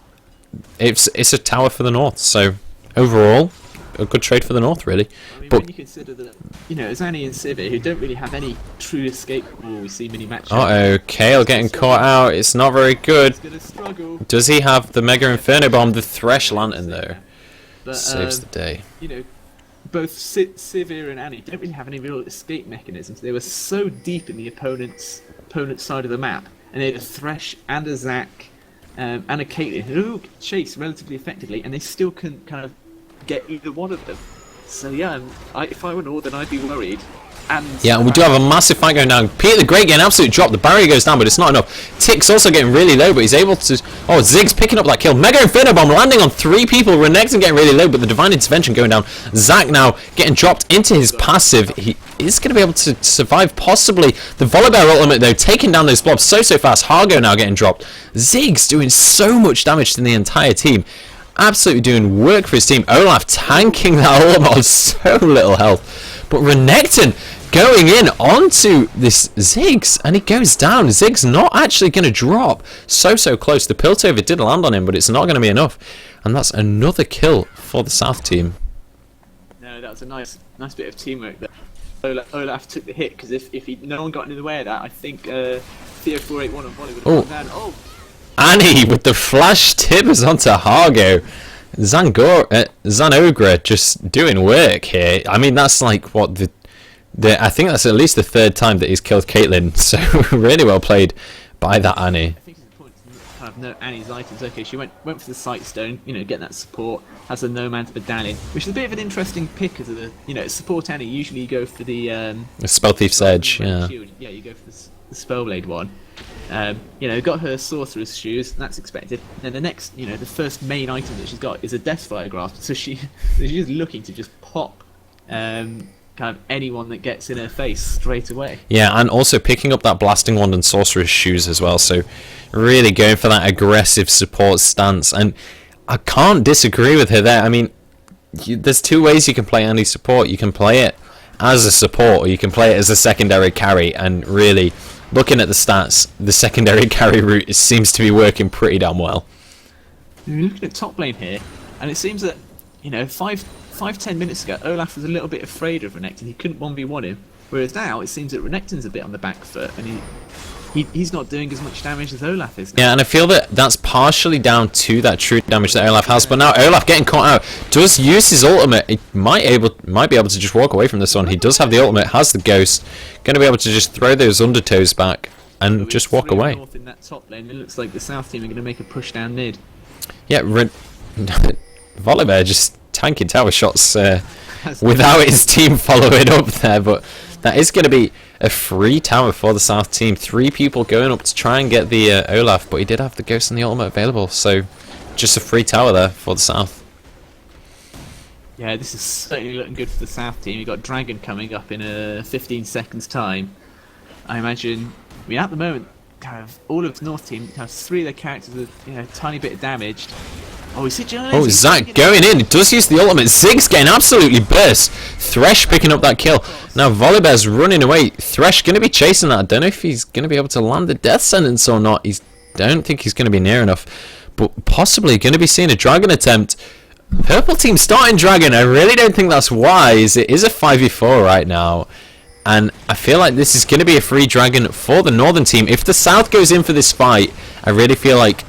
it's a tower for the North. So overall, a good trade for the North, really. I mean, But when you consider that, Zani and Sivir, who don't really have any true escape, we see many matches. Kale getting caught out. It's not very good. He's gonna struggle. Does he have the Mega Inferno Bomb? The Thresh Lantern though But, saves the day. Both Sivir and Annie don't really have any real escape mechanisms. They were so deep in the opponent's side of the map, and they had a Thresh and a Zac and a Caitlyn who chase relatively effectively, and they still couldn't kind of get either one of them. So yeah, if I were Northern, I'd be worried. And we do have a massive fight going down. Peter the Great getting absolute drop. The barrier goes down, but it's not enough. Tick's also getting really low, but he's able to... Oh, Ziggs picking up that kill. Mega Inferno Bomb landing on 3 people. Renekton getting really low, but the Divine Intervention going down. Zac now getting dropped into his passive. He is going to be able to survive, possibly. The Volibear ultimate, though, taking down those blobs so fast. Hargo now getting dropped. Ziggs doing so much damage to the entire team. Absolutely doing work for his team. Olaf tanking that ultimate on so little health. But Renekton going in onto this Ziggs, and he goes down. Ziggs not actually going to drop. So close. The Piltover did land on him, but it's not going to be enough. And that's another kill for the South team. No, that was a nice bit of teamwork there. Olaf took the hit, because if no one got in the way of that, I think Theo481 on volley would have gone down. Annie with the flash tibbers onto Hargo. Zanogra just doing work here. I mean, that's like what I think that's at least the 3rd time that he's killed Caitlyn. So really well played by that Annie. I think it's important to kind of note Annie's items. Okay, she went for the sight stone, get that support. Has a no man's medallion, which is a bit of an interesting pick as a support Annie. Usually you go for the Spell Thief's Edge. Yeah. Shield. Yeah, you go for the Spellblade one. Got her Sorcerer's Shoes, that's expected. Then the next, the first main item that she's got is a Deathfire Grasp, so she's looking to just pop kind of anyone that gets in her face straight away. Yeah, and also picking up that Blasting Wand and Sorcerer's Shoes as well, so really going for that aggressive support stance, and I can't disagree with her there. I mean, there's 2 ways you can play Annie support. You can play it as a support, or you can play it as a secondary carry, and really... Looking at the stats, the secondary carry route seems to be working pretty damn well. We're looking at top lane here, and it seems that, 5-10 minutes ago, Olaf was a little bit afraid of Renekton. He couldn't 1v1 him, whereas now it seems that Renekton's a bit on the back foot, and he's not doing as much damage as Olaf is now. Yeah, and I feel that that's partially down to that true damage that Olaf has. But now Olaf getting caught out does use his ultimate. He might be able to just walk away from this one. He does have the ultimate, has the ghost, going to be able to just throw those undertows back and So just with walk 3 away. North in that top lane, it looks like the South team are going to make a push down mid. Yeah, Volibear just tanking tower shots without his team following up there, but that is going to be a free tower for the South team. 3 people going up to try and get the Olaf, but he did have the ghost and the ultimate available, so just a free tower there for the South. Yeah, this is certainly looking good for the South team. You've got Dragon coming up in 15 seconds time. I imagine, at the moment, kind of all of the North team, kind of 3 of their characters are, a tiny bit damaged. Oh, we see Jones. Oh, Zach going in. He does use the ultimate. Ziggs getting absolutely burst. Thresh picking up that kill. Now Volibear's running away. Thresh going to be chasing that. I don't know if he's going to be able to land the death sentence or not. Don't think he's going to be near enough. But possibly going to be seeing a dragon attempt. Purple team starting dragon. I really don't think that's wise. It is a 5v4 right now. And I feel like this is going to be a free dragon for the Northern team. If the South goes in for this fight, I really feel like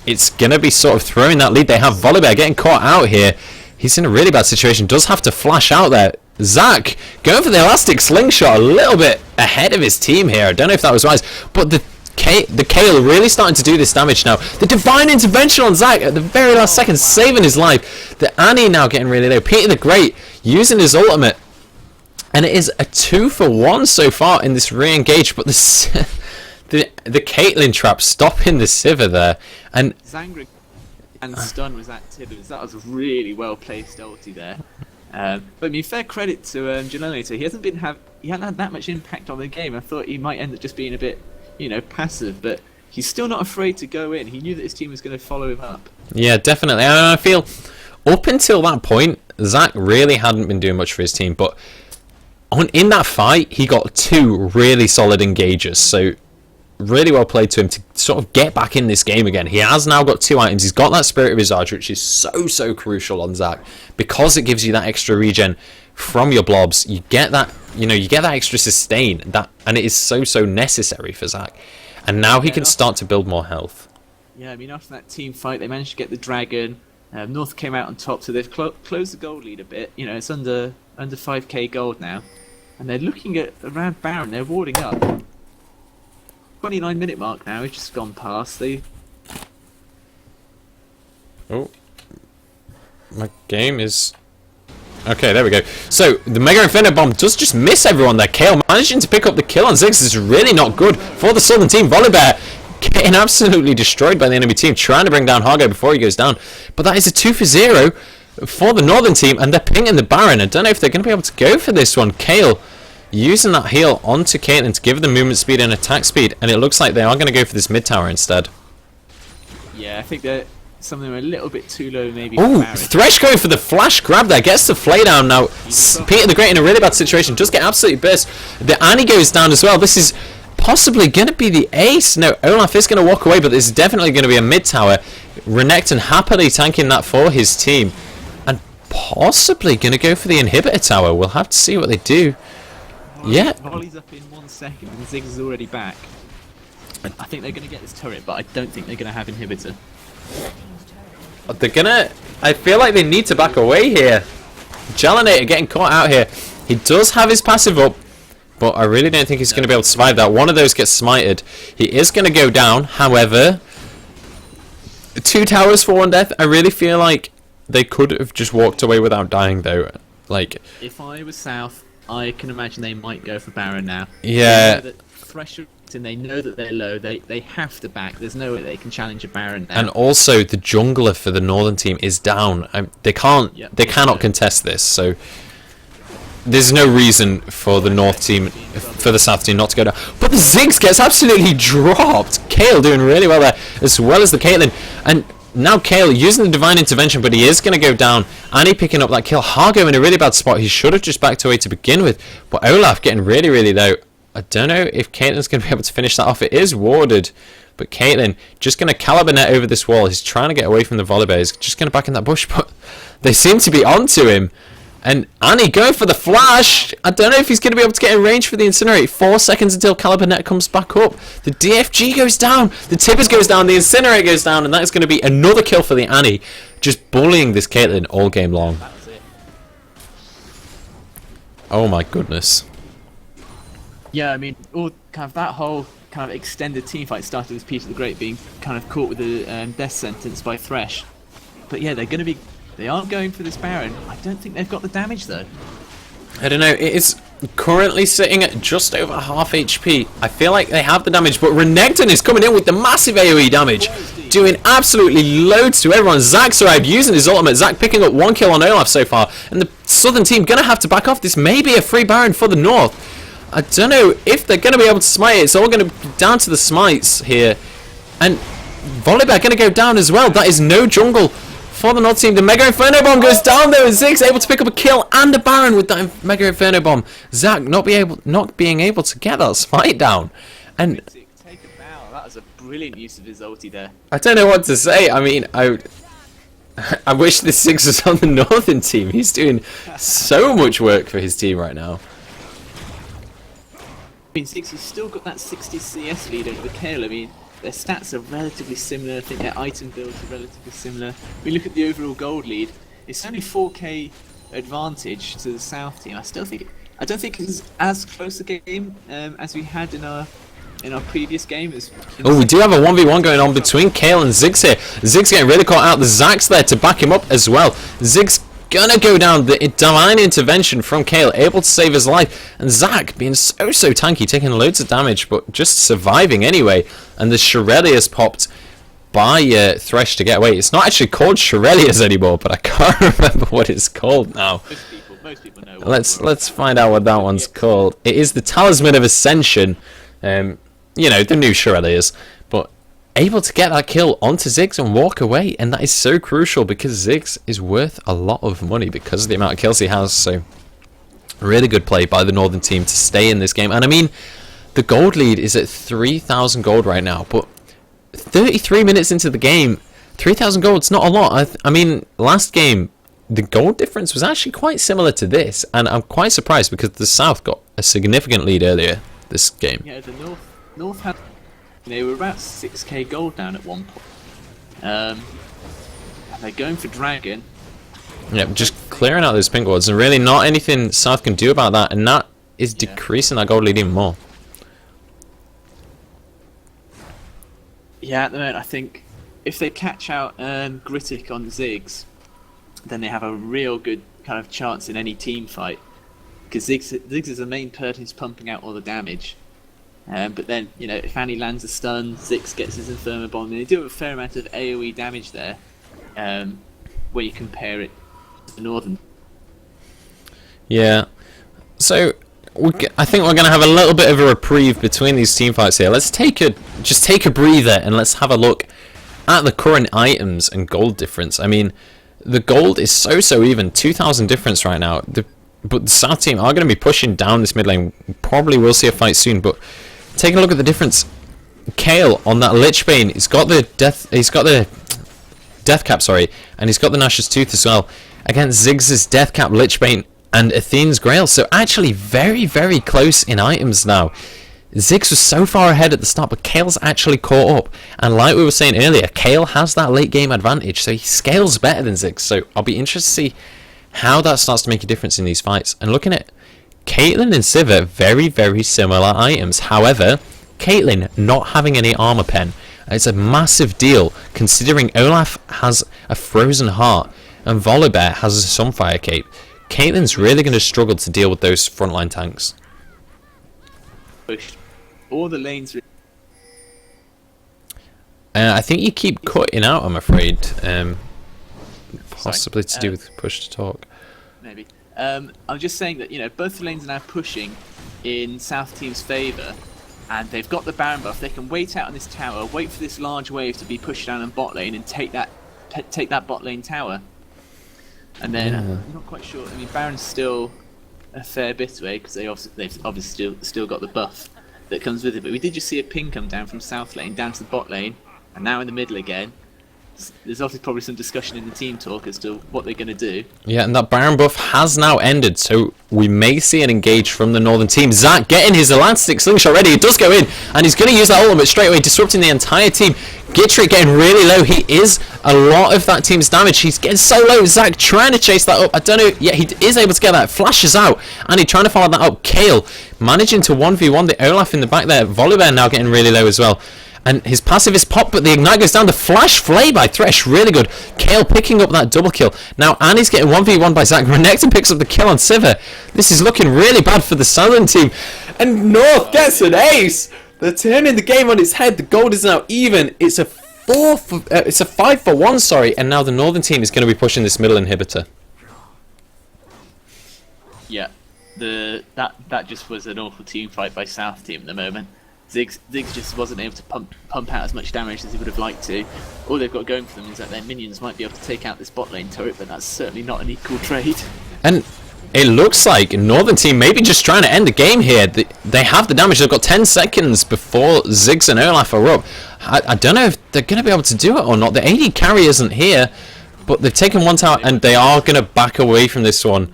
it's going to be sort of throwing that lead. They have Volibear getting caught out here. He's in a really bad situation. Does have to flash out there. Zach going for the elastic slingshot a little bit ahead of his team here. I don't know if that was wise. But the Kayle really starting to do this damage now. The divine intervention on Zach at the very last second, saving his life. The Annie now getting really low. Peter the Great using his ultimate. And it is a 2-for-1 so far in this re-engage. But the Caitlyn trap stopping the Sivir there, and Zangri and stun was active. That was a really well placed ulti there. But I mean, fair credit to Janelator. He hasn't had that much impact on the game. I thought he might end up just being a bit, passive, but he's still not afraid to go in. He knew that his team was going to follow him up. Yeah, definitely. And I feel up until that point, Zach really hadn't been doing much for his team, but in that fight, he got 2 really solid engages. So really well played to him to sort of get back in this game again. He has now got 2 items. He's got that Spirit of Visage, which is so crucial on Zach, because it gives you that extra regen from your blobs. You get that, you get that extra sustain, and it is so necessary for Zach. And now he can start to build more health. Yeah, I mean, after that team fight, they managed to get the dragon. North came out on top, so they've closed the gold lead a bit. It's under 5k gold now, and they're looking at around Baron. They're warding up. 29-minute mark now. It's just gone past. Oh, my game is okay. There we go. So the Mega Infinite Bomb does just miss everyone there. Kayle managing to pick up the kill on Ziggs is really not good for the Southern team. Volibear getting absolutely destroyed by the enemy team, trying to bring down Hargo before he goes down. But that is a 2-for-0 for the Northern team, and they're pinging the Baron. I don't know if they're going to be able to go for this one. Kayle using that heal onto Caitlyn to give them movement speed and attack speed, and it looks like they are going to go for this mid tower instead. Yeah, I think that some of them are a little bit too low, maybe. Oh, Thresh going for the flash grab there, gets the flay down now. Peter the Great in a really bad situation, does get absolutely burst. The Annie goes down as well. This is possibly going to be the ace. No, Olaf is going to walk away, but this is definitely going to be a mid tower. Renekton happily tanking that for his team, and possibly going to go for the inhibitor tower. We'll have to see what they do. Yeah. Volley's up in 1 second and Ziggs is already back. I think they're going to get this turret, but I don't think they're going to have inhibitor. They're gonna... I feel like they need to back away here. Jalinator getting caught out here. He does have his passive up, but I really don't think he's going to be able to survive that. One of those gets smited. He is going to go down. However, 2 towers for 1 death. I really feel like they could have just walked away without dying, though. Like, if I was South, I can imagine they might go for Baron now. yeah. They know that Thresh, and they know that they're low. They have to back. There's no way they can challenge a Baron now. And also, the jungler for the Northern team is down. They can't. Yep, they cannot contest this. So there's no reason for the North team, for the South team, not to go down. But the Ziggs gets absolutely dropped. Kayle doing really well there, as well as the Caitlyn. And now Kayle using the divine intervention, but he is going to go down. Annie picking up that kill. Hargo in a really bad spot. He should have just backed away to begin with. But Olaf getting really low. I don't know if Caitlyn's going to be able to finish that off. It is warded, but Caitlyn just going to caliber net over this wall. He's trying to get away from the Volibear. He's just going to back in that bush, but they seem to be onto him. And Annie going for the flash. I don't know if he's going to be able to get in range for the incinerate. 4 seconds until Calibernet comes back up. The DFG goes down. The Tibbers goes down. The incinerate goes down. And that is going to be another kill for the Annie. Just bullying this Caitlyn all game long. That was it. Oh my goodness. Yeah, I mean, all kind of that whole kind of extended team fight started with Peter the Great being kind of caught with a death sentence by Thresh. But yeah, they are going for this Baron. I don't think they've got the damage though. I don't know, it is currently sitting at just over half HP. I feel like they have the damage, but Renekton is coming in with the massive AoE damage, doing absolutely loads to everyone. Zack's arrived using his ultimate. Zack picking up 1 kill on Olaf so far, and the Southern team going to have to back off. This may be a free Baron for the North. I don't know if they're going to be able to smite it. It's all going to be down to the smites here. And Volibear going to go down as well. That is no jungle for the North team. The Mega Inferno Bomb goes down there, and Ziggs able to pick up a kill and a Baron with that Mega Inferno Bomb. Zack not being able to get that smite down. And Take a bow. That was a brilliant use of his ulti there. I don't know what to say. I mean, I wish the Ziggs was on the Northern team. He's doing so much work for his team right now. I mean, Ziggs has still got that 60 CS lead over Kayle. I mean, their stats are relatively similar. I think their item builds are relatively similar. We look at the overall gold lead. It's only 4k advantage to the South team. I don't think it's as close a game as we had in our previous game. Oh, we do have a 1v1 going on between Kayle and Ziggs here. Ziggs getting really caught out. The Zack's there to back him up as well. Ziggs gonna go down. The divine intervention from Kayle, able to save his life, and Zack being so tanky, taking loads of damage but just surviving anyway. And the Shurelya's popped by Thresh to get away. It's not actually called Shurelya's anymore, but I can't remember what it's called now. Most people know. Let's find out what that one's called. It is the Talisman of Ascension. You know, the new Shurelya's, but able to get that kill onto Ziggs and walk away, and that is so crucial because Ziggs is worth a lot of money because of the amount of kills he has. So really good play by the Northern team to stay in this game. And I mean, the gold lead is at 3,000 gold right now, but 33 minutes into the game, 3,000 gold's not a lot. I mean, last game the gold difference was actually quite similar to this, and I'm quite surprised because the South got a significant lead earlier this game. Yeah, the North had. They were about 6k gold down at one point. And they're going for Dragon. Yep, just clearing out those pink wards, and really not anything South can do about that, and that is decreasing that gold lead even more. Yeah, at the moment I think if they catch out Grittic on Ziggs, then they have a real good kind of chance in any team fight. Because Ziggs is the main person who's pumping out all the damage. But then, you know, if Annie lands a stun, Ziggs gets his Inferno Bomb, and they do have a fair amount of AoE damage there, where you compare it to the Northern. Yeah, so I think we're going to have a little bit of a reprieve between these team fights here. Let's just take a breather and let's have a look at the current items and gold difference. I mean, the gold is so even, 2,000 difference right now. But the South team are going to be pushing down this mid lane. Probably will see a fight soon, but taking a look at the difference, Kayle on that Lichbane, he's got the death cap, sorry, and he's got the Nash's Tooth as well against Ziggs' death cap, Lichbane, and Athene's Grail. So actually very close in items now. Ziggs was so far ahead at the start, but Kayle's actually caught up, and like we were saying earlier, Kayle has that late game advantage, so he scales better than Ziggs. So I'll be interested to see how that starts to make a difference in these fights. And looking at Caitlyn and Sivir, very similar items. However, Caitlyn not having any armor pen is a massive deal, considering Olaf has a frozen heart and Volibear has a Sunfire cape. Caitlyn's really going to struggle to deal with those frontline tanks. All the lanes. I think you keep cutting out, I'm afraid. Possibly to do with push to talk. Maybe. I'm just saying that, you know, both the lanes are now pushing in South team's favour, and they've got the Baron buff. They can wait out on this tower, wait for this large wave to be pushed down on bot lane, and take that bot lane tower. And then I'm not quite sure. I mean, Baron's still a fair bit away because they've obviously still got the buff that comes with it. But we did just see a ping come down from South lane down to the bot lane, and now in the middle again. there's obviously probably some discussion in the team talk as to what they're going to do. Yeah, and that Baron buff has now ended, so we may see an engage from the Northern team. Zac getting his elastic slingshot ready. It does go in, and he's going to use that ultimate straight away, disrupting the entire team. Gittrick getting really low. He is a lot of that team's damage. He's getting so low. Zac trying to chase that up. I don't know. Yeah, he is able to get that. Flashes out, and he's trying to follow that up. Kale managing to 1v1 the Olaf in the back there. Volibear now getting really low as well. And his passive is popped, but the Ignite goes down. The Flash Flay by Thresh, really good. Kale picking up that double kill. Now Annie's getting 1v1 by Zac. Renekton picks up the kill on Sivir. This is looking really bad for the Southern team. And North gets an ace. They're turning the game on its head. The gold is now even. It's a 5-for-1, sorry. And now the Northern team is going to be pushing this middle inhibitor. Yeah, that just was an awful team fight by South team at the moment. Ziggs just wasn't able to pump out as much damage as he would have liked to. All they've got going for them is that their minions might be able to take out this bot lane turret, but that's certainly not an equal trade. And it looks like Northern team maybe just trying to end the game here. They have the damage. They've got 10 seconds before Ziggs and Olaf are up. I don't know if they're going to be able to do it or not. The AD carry isn't here, but they've taken one tower and they are going to back away from this one.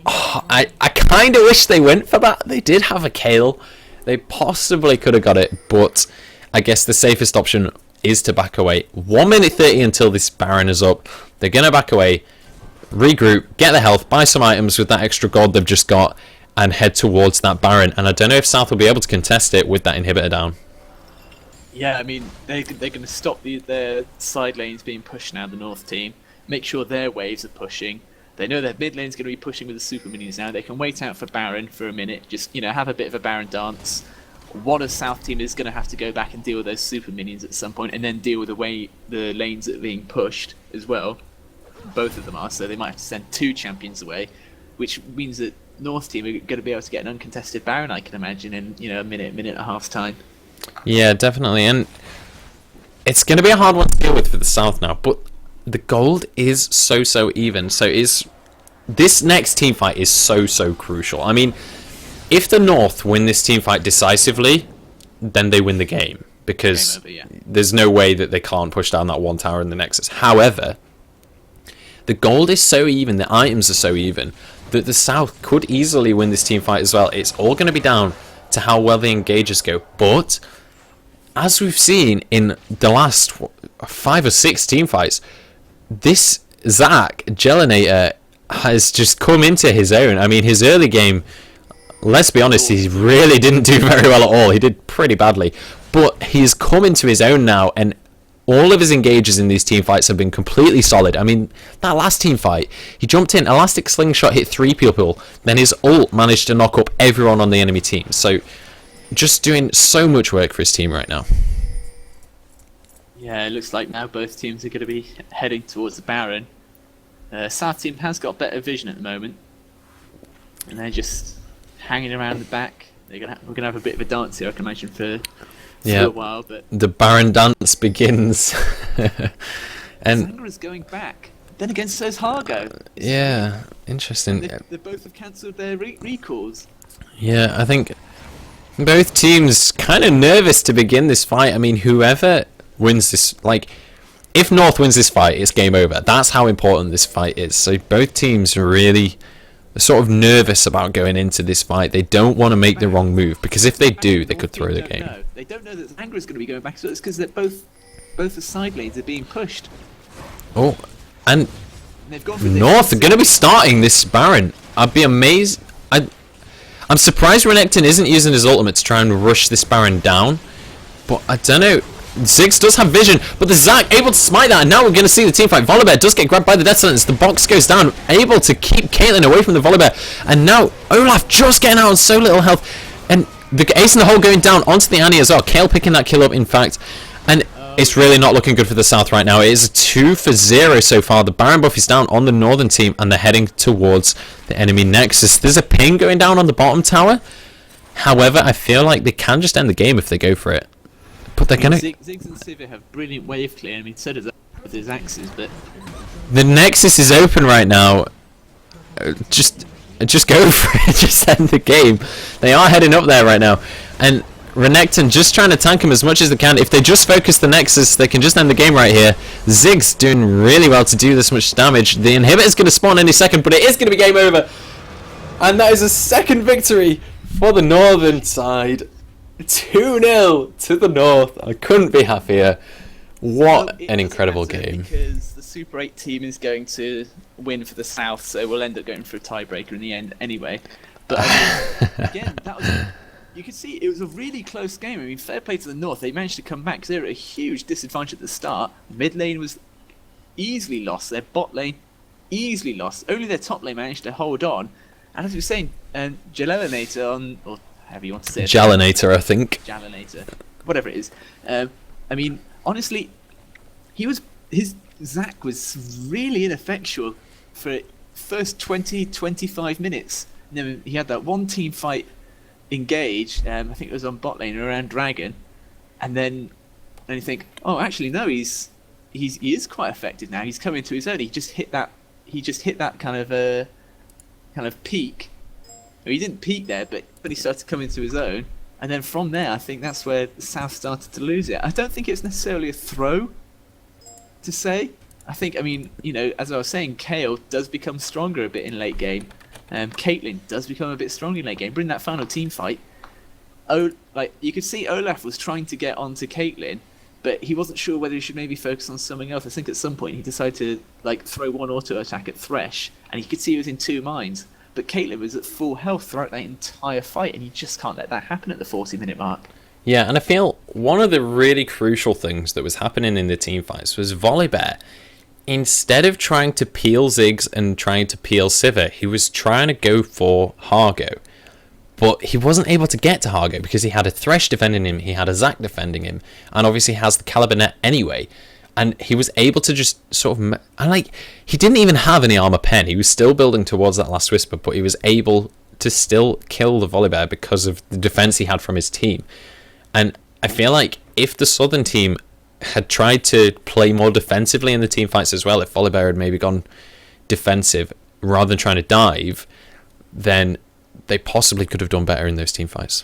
Oh, I kind of wish they went for that. They did have a Kale. They possibly could have got it, but I guess the safest option is to back away. 1 minute 30 until this Baron is up. They're going to back away, regroup, get their health, buy some items with that extra gold they've just got, and head towards that Baron. And I don't know if South will be able to contest it with that inhibitor down. Yeah, I mean, they're going to stop their side lanes being pushed now, the North team. Make sure their waves are pushing. They know their mid lane's going to be pushing with the super minions now. They can wait out for Baron for a minute, just, have a bit of a Baron dance. One of South team is going to have to go back and deal with those super minions at some point, and then deal with the lanes that are being pushed as well. Both of them are, so they might have to send 2 champions away, which means that North team are going to be able to get an uncontested Baron, I can imagine, in a minute and a half's time. Yeah, definitely, and it's going to be a hard one to deal with for the South now, but the gold is so even. So this next team fight is so crucial. I mean, if the North win this team fight decisively, then they win the game, because there's no way that they can't push down that one tower in the Nexus. However, the gold is so even, the items are so even, that the South could easily win this team fight as well. It's all going to be down to how well the engages go. But as we've seen in the last 5 or 6 team fights, this Zac Gelinator has just come into his own. I mean, his early game, let's be honest, he really didn't do very well at all. He did pretty badly. But he's come into his own now, and all of his engages in these team fights have been completely solid. I mean, that last team fight, he jumped in, elastic slingshot hit 3 people, then his ult managed to knock up everyone on the enemy team. So, just doing so much work for his team right now. Yeah, it looks like now both teams are going to be heading towards the Baron. South team has got better vision at the moment, and they're just hanging around the back. We're going to have a bit of a dance here, I can imagine, for a while. But the Baron dance begins. And Zangra's going back. Then again, so's Hargo. Yeah, interesting. They both have cancelled their recalls. Yeah, I think both teams kind of nervous to begin this fight. I mean, whoever wins this, if North wins this fight, it's game over. That's how important this fight is. So both teams are really sort of nervous about going into this fight. They don't want to make the wrong move, because if they do, they could throw the game. They don't know that Zangra's going to be going back, so it's because both the side lanes are being pushed. Oh, and they've gone for North are going to be starting this Baron. I'd be amazed. I'm surprised Renekton isn't using his ultimate to try and rush this Baron down, but I don't know. Ziggs does have vision, but the Zac able to smite that, and now we're going to see the team fight. Volibear does get grabbed by the death sentence. The box goes down, able to keep Caitlyn away from the Volibear, and now Olaf just getting out on so little health, and the ace in the hole going down onto the Annie as well. Kale picking that kill up, in fact, and it's really not looking good for the South right now. It is a 2-for-0 so far. The Baron buff is down on the Northern team, and they're heading towards the enemy Nexus. There's a ping going down on the bottom tower. However, I feel like they can just end the game if they go for it. But they're gonna. Ziggs and Sivir have brilliant wave clear. I mean, so does with his axes, but the Nexus is open right now. Just go for it. Just end the game. They are heading up there right now, and Renekton just trying to tank him as much as they can. If they just focus the Nexus, they can just end the game right here. Ziggs doing really well to do this much damage. The inhibitor's going to spawn any second, but it is going to be game over. And that is a second victory for the northern side. 2-0 to the north. I couldn't be happier. What an incredible game. Because the Super 8 team is going to win for the South, so we'll end up going for a tiebreaker in the end anyway. But again, that was... You could see it was a really close game. I mean, fair play to the North. They managed to come back because they were at a huge disadvantage at the start. Mid lane was easily lost. Their bot lane easily lost. Only their top lane managed to hold on. And as we were saying, Jalelinator on, or however you want to say it. Jalinator, I think. Jalinator, whatever it is. I mean, honestly, his Zac was really ineffectual for first 20-25 minutes. And then he had that one team fight engaged. I think it was on bot lane around Dragon, and then you think, oh, actually no, he is quite effective now. He's coming to his own. He just hit that kind of peak. Well, he didn't peak there, but he started coming to his own. And then from there, I think that's where the South started to lose it. I don't think it's necessarily a throw to say. I think, I mean, as I was saying, Kayle does become stronger a bit in late game. Caitlyn does become a bit stronger in late game. But in that final team fight, you could see Olaf was trying to get onto Caitlyn, but he wasn't sure whether he should maybe focus on something else. I think at some point he decided to throw one auto attack at Thresh, and he could see he was in two minds. But Caitlyn was at full health throughout that entire fight, and you just can't let that happen at the 40-minute mark. Yeah, and I feel one of the really crucial things that was happening in the team fights was Volibear, instead of trying to peel Ziggs and trying to peel Sivir, he was trying to go for Hargo. But he wasn't able to get to Hargo because he had a Thresh defending him, he had a Zac defending him, and obviously has the Caliber net anyway. And he was able to just sort of... he didn't even have any armor pen. He was still building towards that last Whisper, but he was able to still kill the Volibear because of the defense he had from his team. And I feel like if the Southern team had tried to play more defensively in the team fights as well, if Volibear had maybe gone defensive rather than trying to dive, then they possibly could have done better in those team fights.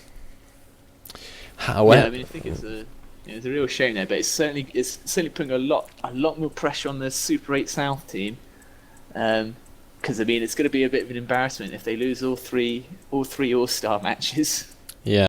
However, yeah, I mean, I think it's a real shame there, but it's certainly putting a lot more pressure on the Super 8 South team. Because I mean, it's going to be a bit of an embarrassment if they lose all three All-Star matches. yeah.